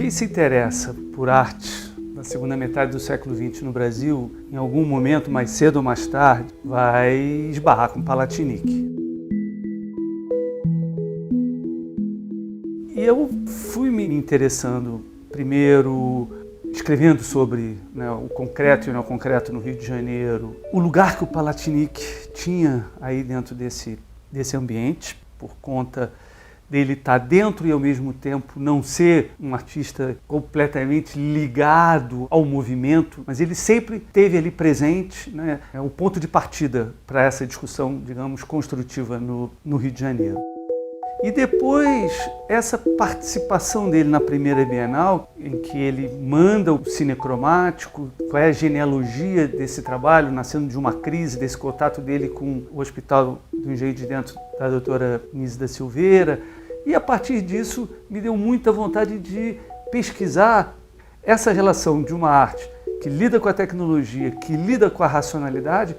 Quem se interessa por arte na segunda metade do século XX no Brasil, em algum momento, mais cedo ou mais tarde, vai esbarrar com Palatinnik. E eu fui me interessando, primeiro, escrevendo sobre o concreto e o neoconcreto no Rio de Janeiro, o lugar que o Palatinnik tinha aí dentro desse ambiente, por conta dele estar dentro e ao mesmo tempo não ser um artista completamente ligado ao movimento, mas ele sempre esteve ali presente, é o ponto de partida para essa discussão, digamos, construtiva no Rio de Janeiro. E depois, essa participação dele na primeira Bienal, em que ele manda o cinecromático, qual é a genealogia desse trabalho, nascendo de uma crise, desse contato dele com o Hospital do Engenho de Dentro da doutora Nise da Silveira. E a partir disso, me deu muita vontade de pesquisar essa relação de uma arte que lida com a tecnologia, que lida com a racionalidade,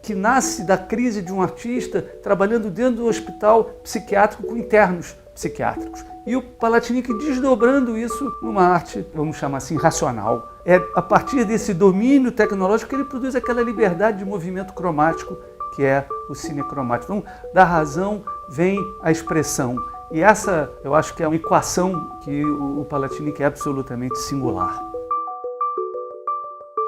que nasce da crise de um artista trabalhando dentro do hospital psiquiátrico com internos psiquiátricos. E o Palatinnik desdobrando isso numa arte, vamos chamar assim, racional. É a partir desse domínio tecnológico que ele produz aquela liberdade de movimento cromático que é o cinecromático. Então, da razão vem a expressão. E essa, eu acho que é uma equação que o Palatinnik é absolutamente singular.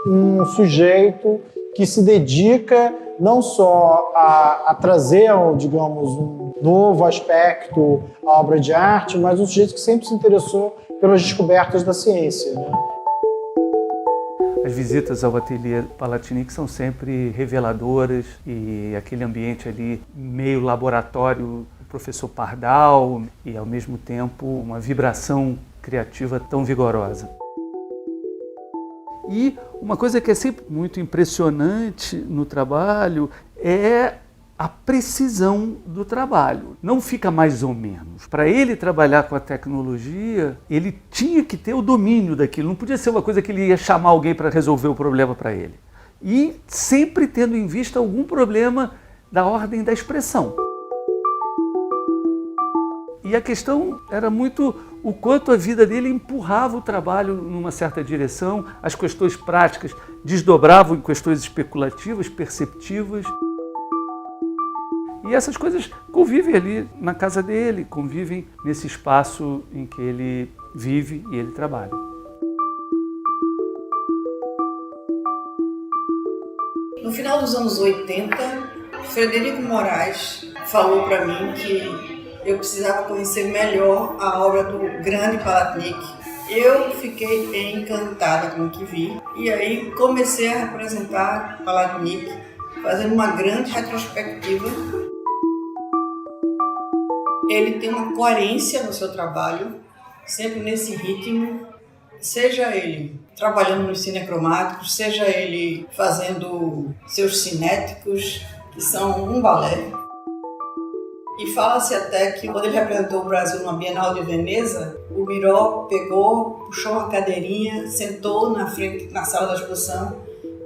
Um sujeito que se dedica não só a trazer, digamos, um novo aspecto à obra de arte, mas um sujeito que sempre se interessou pelas descobertas da ciência, As visitas ao ateliê Palatinnik são sempre reveladoras e aquele ambiente ali meio laboratório, o professor Pardal e ao mesmo tempo uma vibração criativa tão vigorosa. E uma coisa que é sempre muito impressionante no trabalho é a precisão do trabalho. Não fica mais ou menos. Para ele trabalhar com a tecnologia, ele tinha que ter o domínio daquilo. Não podia ser uma coisa que ele ia chamar alguém para resolver o problema para ele. E sempre tendo em vista algum problema da ordem da expressão. E a questão era muito o quanto a vida dele empurrava o trabalho numa certa direção, as questões práticas desdobravam em questões especulativas, perceptivas. E essas coisas convivem ali na casa dele, convivem nesse espaço em que ele vive e ele trabalha. No final dos anos 80, Frederico Moraes falou para mim que eu precisava conhecer melhor a obra do grande Palatinnik. Eu fiquei encantada com o que vi e aí comecei a representar Palatinnik, fazendo uma grande retrospectiva. Ele tem uma coerência no seu trabalho, sempre nesse ritmo, seja ele trabalhando nos cinecromáticos, seja ele fazendo seus cinéticos, que são um balé. E fala-se até que quando ele representou o Brasil numa Bienal de Veneza, o Miró pegou, puxou uma cadeirinha, sentou na frente, na sala da exposição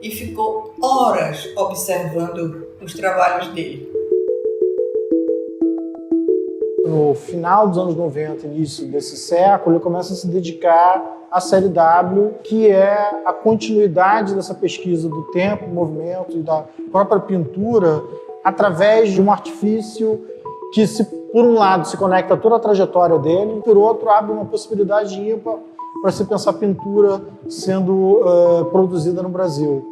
e ficou horas observando os trabalhos dele. No final dos anos 90, início desse século, ele começa a se dedicar à série W, que é a continuidade dessa pesquisa do tempo, movimento e da própria pintura, através de um artifício que, por um lado, se conecta a toda a trajetória dele, por outro, abre uma possibilidade ímpar para se pensar a pintura sendo produzida no Brasil.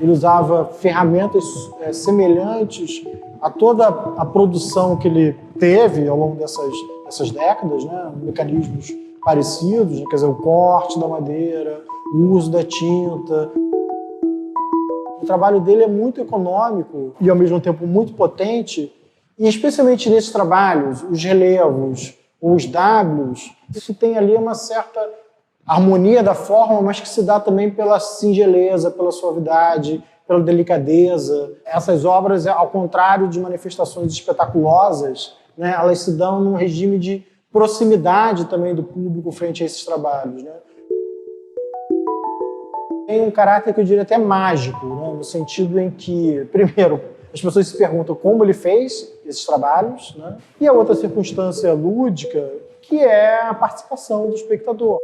Ele usava ferramentas semelhantes a toda a produção que ele teve ao longo dessas décadas, mecanismos parecidos, quer dizer, o corte da madeira, o uso da tinta. O trabalho dele é muito econômico e, ao mesmo tempo, muito potente, e especialmente nesses trabalhos, os relevos, os Ws, isso tem ali uma certa harmonia da forma, mas que se dá também pela singeleza, pela suavidade, pela delicadeza. Essas obras, ao contrário de manifestações espetaculosas, elas se dão num regime de proximidade também do público frente a esses trabalhos. Tem um caráter que eu diria até mágico, no sentido em que, primeiro, as pessoas se perguntam como ele fez esses trabalhos, e a outra circunstância lúdica, que é a participação do espectador.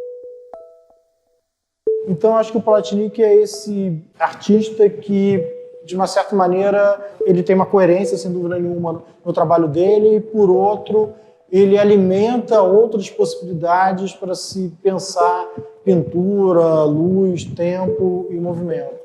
Então, acho que o Palatinic é esse artista que, de uma certa maneira, ele tem uma coerência, sem dúvida nenhuma, no trabalho dele, e, por outro, ele alimenta outras possibilidades para se pensar pintura, luz, tempo e movimento.